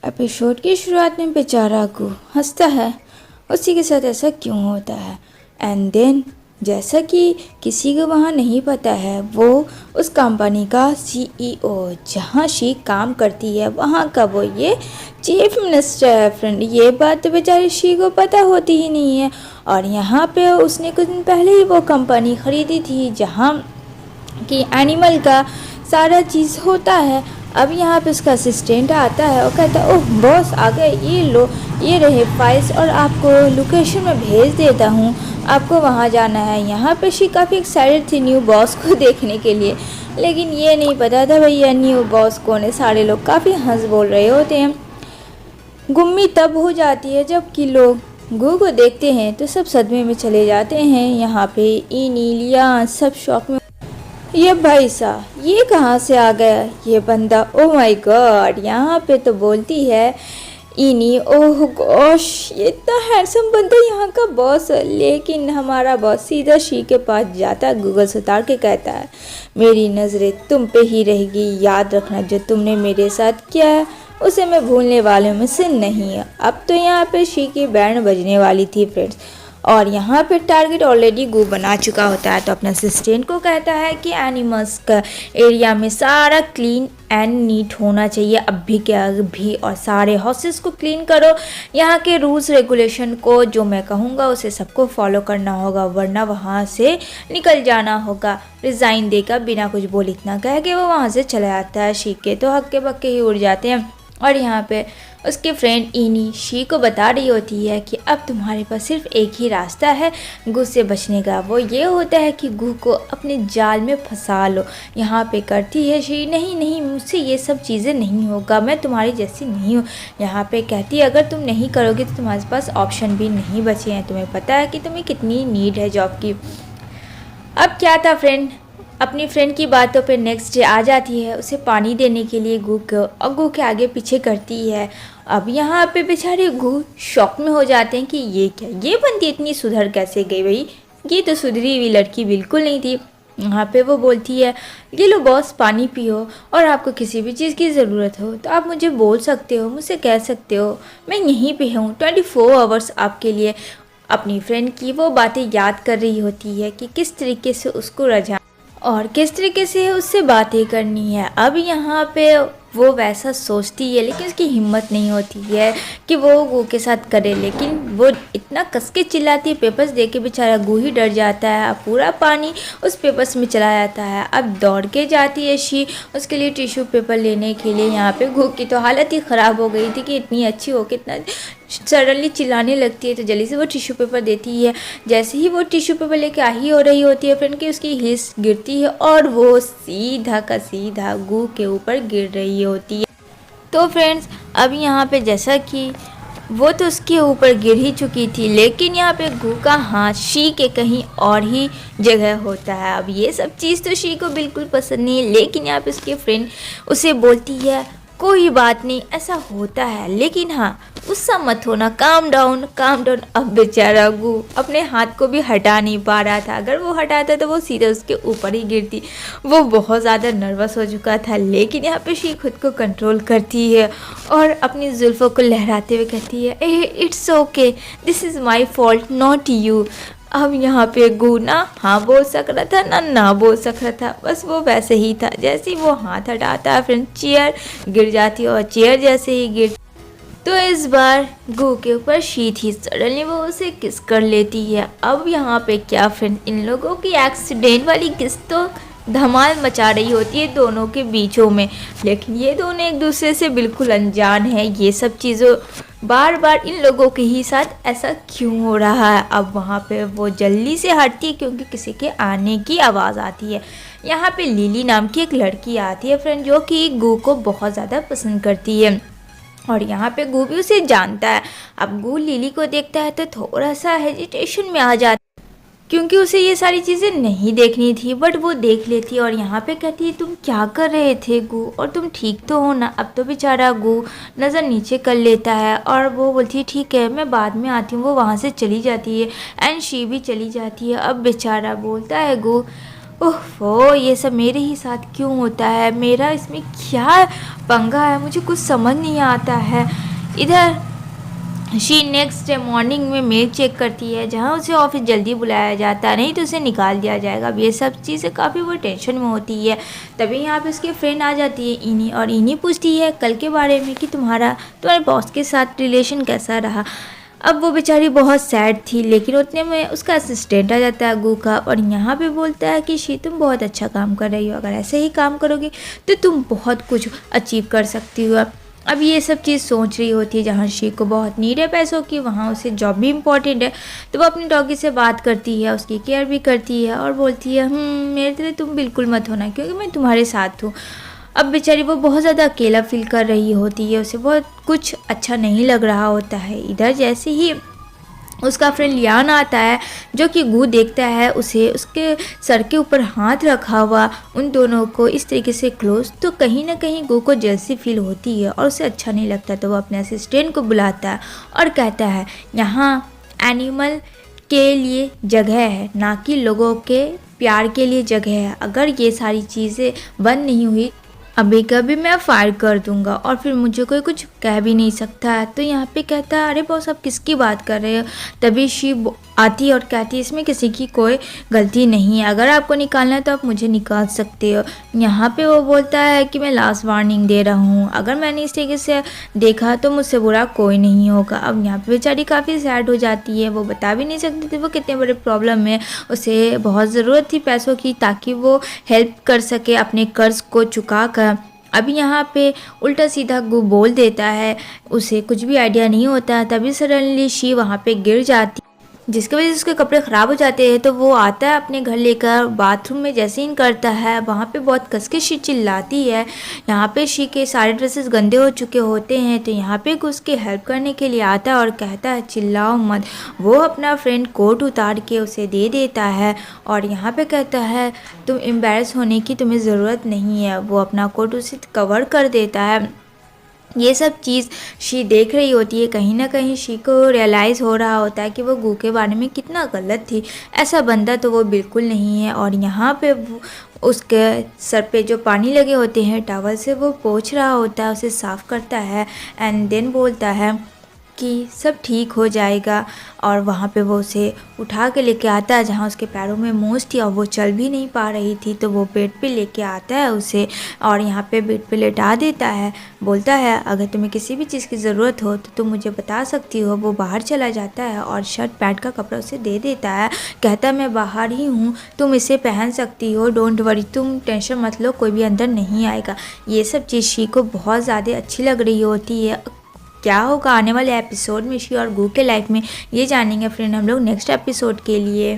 Episode की शुरुआत में बेचारा गू हंसता है। उसी के साथ ऐसा क्यों होता है? एंड देन जैसा कि किसी को वहाँ नहीं पता है, वो उस कंपनी का सीईओ जहाँ शी काम करती है वहाँ का वो ये चीफ मिनिस्टर है। फ्रेंड, ये बात तो बेचारी शी को पता होती ही नहीं है। और यहाँ पे उसने कुछ दिन पहले ही वो कंपनी ख़रीदी थी जहाँ कि एनिमल का सारा चीज़ होता है। अब यहाँ पे उसका असिस्टेंट आता है और कहता है, ओह बॉस आ गए, ये लो, ये रहे फाइल्स और आपको लोकेशन में भेज देता हूँ, आपको वहाँ जाना है। यहाँ पे शी काफ़ी एक्साइटेड थी न्यू बॉस को देखने के लिए, लेकिन ये नहीं पता था भैया न्यू बॉस कौन है। सारे लोग काफ़ी हंस बोल रहे होते हैं। गुम्मी तब हो जाती है जब कि लोग गू को देखते हैं तो सब सदमे में चले जाते हैं। यहाँ पे इनी लिया सब शौक में, ये भाई साहब ये कहाँ से आ गया ये बंदा, ओह माय गॉड। यहाँ पे तो बोलती है इनी, ओह गॉश ये इतना हैंडसम बंदा यहाँ का बॉस है। लेकिन हमारा बॉस सीधा शी के पास जाता है, गूगल से उतार के कहता है, मेरी नज़रें तुम पे ही रहेगी, याद रखना जो तुमने मेरे साथ किया है उसे मैं भूलने वालों में से नहीं है। अब तो यहाँ पे शी की बैंड बजने वाली थी फ्रेंड्स, और यहाँ पे टारगेट ऑलरेडी गू बना चुका होता है। तो अपने असिस्टेंट को कहता है कि एनिमल्स का एरिया में सारा क्लीन एंड नीट होना चाहिए अभी के अभी, और सारे हाउसेस को क्लीन करो। यहाँ के रूल्स रेगुलेशन को जो मैं कहूँगा उसे सबको फॉलो करना होगा, वरना वहाँ से निकल जाना होगा। रिज़ाइन देकर बिना कुछ बोले इतना कह के वो वहाँ से चला जाता है। शी के तो हक्के बक्के ही उड़ जाते हैं। और यहाँ पे उसके फ्रेंड इनी शी को बता रही होती है कि अब तुम्हारे पास सिर्फ एक ही रास्ता है गू से बचने का, वो ये होता है कि गू को अपने जाल में फंसा लो। यहाँ पे करती है शी, नहीं नहीं मुझसे ये सब चीज़ें नहीं होगा, मैं तुम्हारी जैसी नहीं हूँ। यहाँ पे कहती है अगर तुम नहीं करोगे तो तुम्हारे पास ऑप्शन भी नहीं बचे हैं, तुम्हें पता है कि तुम्हें कितनी नीड है जॉब की। अब क्या था फ्रेंड, अपनी फ्रेंड की बातों पे नेक्स्ट डे आ जाती है उसे पानी देने के लिए गू को, और गू के आगे पीछे करती है। अब यहाँ पे बेचारे गू शॉक में हो जाते हैं कि ये क्या, ये बंदी इतनी सुधर कैसे गई भाई, ये तो सुधरी हुई लड़की बिल्कुल नहीं थी। यहाँ पे वो बोलती है, ये लो बॉस पानी पियो, और आपको किसी भी चीज़ की ज़रूरत हो तो आप मुझे बोल सकते हो, मुझसे कह सकते हो, मैं यहीं पे हूँ 24 आवर्स आपके लिए। अपनी फ्रेंड की वो बातें याद कर रही होती है कि किस तरीके से उसको रझा और किस तरीके से उससे बातें करनी है। अब यहाँ पे वो वैसा सोचती है, लेकिन उसकी हिम्मत नहीं होती है कि वो गू के साथ करे। लेकिन वो इतना कस के चिल्लाती है, पेपर्स दे के बेचारा गू ही डर जाता है। अब पूरा पानी उस पेपर्स में चला जाता है। अब दौड़ के जाती है शी उसके लिए टिश्यू पेपर लेने के लिए। यहाँ पे गू की तो हालत ही ख़राब हो गई थी कि इतनी अच्छी हो के इतना सडनली चिल्लाने लगती है, तो जल्दी से वो टिश्यू पेपर देती है। जैसे ही वो टिश्यू पेपर लेके ही हो रही होती है फ्रेंड की, उसकी हिल्स गिरती है और वो सीधा का सीधा गू के ऊपर गिर रही होती है। तो फ्रेंड्स अब यहाँ पे जैसा कि वो तो उसके ऊपर गिर ही चुकी थी, लेकिन यहाँ पे गू का हाथ शी के कहीं और ही जगह होता है। अब ये सब चीज़ तो शी को बिल्कुल पसंद नहीं है, लेकिन यहाँ पे उसके फ्रेंड उसे बोलती है कोई बात नहीं ऐसा होता है, लेकिन हाँ गुस्सा मत होना, काम डाउन काम डाउन। अब बेचारा गू अपने हाथ को भी हटा नहीं पा रहा था, अगर वो हटाता तो वो सीधे उसके ऊपर ही गिरती। वो बहुत ज़्यादा नर्वस हो चुका था, लेकिन यहाँ पे शी खुद को कंट्रोल करती है और अपनी जुल्फ़ों को लहराते हुए कहती है, hey it's okay, this is my fault not you. अब यहाँ पे गू ना हाँ बोल सक रहा था ना बोल सक रहा था, बस वो वैसे ही था। जैसे ही वो हाथ हटाता है फ्रेंड चेयर गिर जाती है, और चेयर जैसे ही गिर तो इस बार गू के ऊपर शी थी, सडनली वो उसे किस कर लेती है। अब यहाँ पे क्या फ्रेंड, इन लोगों की एक्सीडेंट वाली किस तो धमाल मचा रही होती है दोनों के बीचों में, लेकिन ये दोनों एक दूसरे से बिल्कुल अनजान है। ये सब चीज़ों बार बार इन लोगों के ही साथ ऐसा क्यों हो रहा है। अब वहाँ पे वो जल्दी से हटती है क्योंकि किसी के आने की आवाज़ आती है। यहाँ पे लिली नाम की एक लड़की आती है फ्रेंड, जो कि गू को बहुत ज़्यादा पसंद करती है, और यहाँ पे गू भी उसे जानता है। अब गू लिली को देखता है तो थोड़ा सा हेजिटेशन में आ जाता है, क्योंकि उसे ये सारी चीज़ें नहीं देखनी थी, बट वो देख लेती है। और यहाँ पे कहती है तुम क्या कर रहे थे गू, और तुम ठीक तो हो ना। अब तो बेचारा गू नज़र नीचे कर लेता है और वो बोलती है ठीक है मैं बाद में आती हूँ। वो वहाँ से चली जाती है एंड शी भी चली जाती है। अब बेचारा बोलता है गू, ओह ये सब मेरे ही साथ क्यों होता है, मेरा इसमें क्या पंगा है, मुझे कुछ समझ नहीं आता है। इधर शी नेक्स्ट डे मॉर्निंग में मेल चेक करती है जहाँ उसे ऑफिस जल्दी बुलाया जाता है, नहीं तो उसे निकाल दिया जाएगा। अब ये सब चीज़ें काफ़ी वो टेंशन में होती है। तभी यहाँ पे उसकी फ्रेंड आ जाती है इनी, और इनी पूछती है कल के बारे में कि तुम्हारे बॉस के साथ रिलेशन कैसा रहा। अब वो बेचारी बहुत सैड थी, लेकिन उतने में उसका असिस्टेंट आ जाता है गू का, और यहाँ पे बोलता है कि शी तुम बहुत अच्छा काम कर रही हो, अगर ऐसे ही काम करोगी तो तुम बहुत कुछ अचीव कर सकती हो। अब ये सब चीज़ सोच रही होती है, जहाँ शी को बहुत नीड है पैसों की, वहाँ उसे जॉब भी इम्पॉर्टेंट है। तो वो अपनी डॉगी से बात करती है, उसकी केयर भी करती है और बोलती है मेरे लिए तुम बिल्कुल मत होना, क्योंकि मैं तुम्हारे साथ हूँ। अब बेचारी वो बहुत ज़्यादा अकेला फील कर रही होती है, उसे बहुत कुछ अच्छा नहीं लग रहा होता है। इधर जैसे ही उसका फ्रेंड लियान आता है, जो कि गू देखता है उसे उसके सर के ऊपर हाथ रखा हुआ, उन दोनों को इस तरीके से क्लोज, तो कहीं ना कहीं गू को जेलसी फील होती है और उसे अच्छा नहीं लगता। तो वो अपने असिस्टेंट को बुलाता है और कहता है यहाँ एनिमल के लिए जगह है, ना कि लोगों के प्यार के लिए जगह है। अगर ये सारी चीज़ें बंद नहीं हुई अभी कभी मैं फायर कर दूंगा और फिर मुझे कोई कुछ कह भी नहीं सकता है। तो यहाँ पे कहता है अरे बॉस आप किसकी बात कर रहे हो। तभी शी आती है और कहती है इसमें किसी की कोई गलती नहीं है, अगर आपको निकालना है तो आप मुझे निकाल सकते हो। यहाँ पे वो बोलता है कि मैं लास्ट वार्निंग दे रहा हूँ, अगर मैंने इस तरीके से देखा तो मुझसे बुरा कोई नहीं होगा। अब यहाँ पे बेचारी काफ़ी सैड हो जाती है, वो बता भी नहीं सकती थी वो कितने बड़े प्रॉब्लम में, उसे बहुत ज़रूरत थी पैसों की ताकि वो हेल्प कर सके अपने कर्ज को चुका कर। अभी यहाँ पे उल्टा सीधा गु बोल देता है, उसे कुछ भी आइडिया नहीं होता। तभी सडनली शी वहाँ पे गिर जाती, जिसकी वजह से उसके कपड़े ख़राब हो जाते हैं। तो वो आता है अपने घर लेकर, बाथरूम में जैसे ही करता है वहाँ पे बहुत कस के शी चिल्लाती है। यहाँ पे शी के सारे ड्रेसेस गंदे हो चुके होते हैं, तो यहाँ पे उसकी हेल्प करने के लिए आता है और कहता है चिल्लाओ मत। वो अपना फ्रेंड कोट उतार के उसे दे देता है और यहाँ पे कहता है तुम एम्बैरस होने की तुम्हें ज़रूरत नहीं है। वो अपना कोट उसे कवर कर देता है। ये सब चीज़ शी देख रही होती है, कहीं ना कहीं शी को रियलाइज़ हो रहा होता है कि वो गू के बारे में कितना गलत थी, ऐसा बंदा तो वो बिल्कुल नहीं है। और यहाँ पे उसके सर पे जो पानी लगे होते हैं टॉवल से वो पोंछ रहा होता है, उसे साफ़ करता है एंड देन बोलता है कि सब ठीक हो जाएगा। और वहाँ पे वो उसे उठा के लेके आता है जहाँ उसके पैरों में मोच थी और वो चल भी नहीं पा रही थी। तो वो बेड पे लेके आता है उसे और यहाँ पे बेड पे लेटा देता है, बोलता है अगर तुम्हें किसी भी चीज़ की ज़रूरत हो तो तुम मुझे बता सकती हो। वो बाहर चला जाता है और शर्ट पैंट का कपड़ा उसे दे देता है, कहता है मैं बाहर ही हूँ, तुम इसे पहन सकती हो, डोंट वरी, तुम टेंशन मत लो, कोई भी अंदर नहीं आएगा। ये सब चीज़ शी को बहुत ज़्यादा अच्छी लग रही होती है। क्या होगा आने वाले एपिसोड में शी और गू के लाइफ में, ये जानेंगे फ्रेंड हम लोग नेक्स्ट एपिसोड के लिए।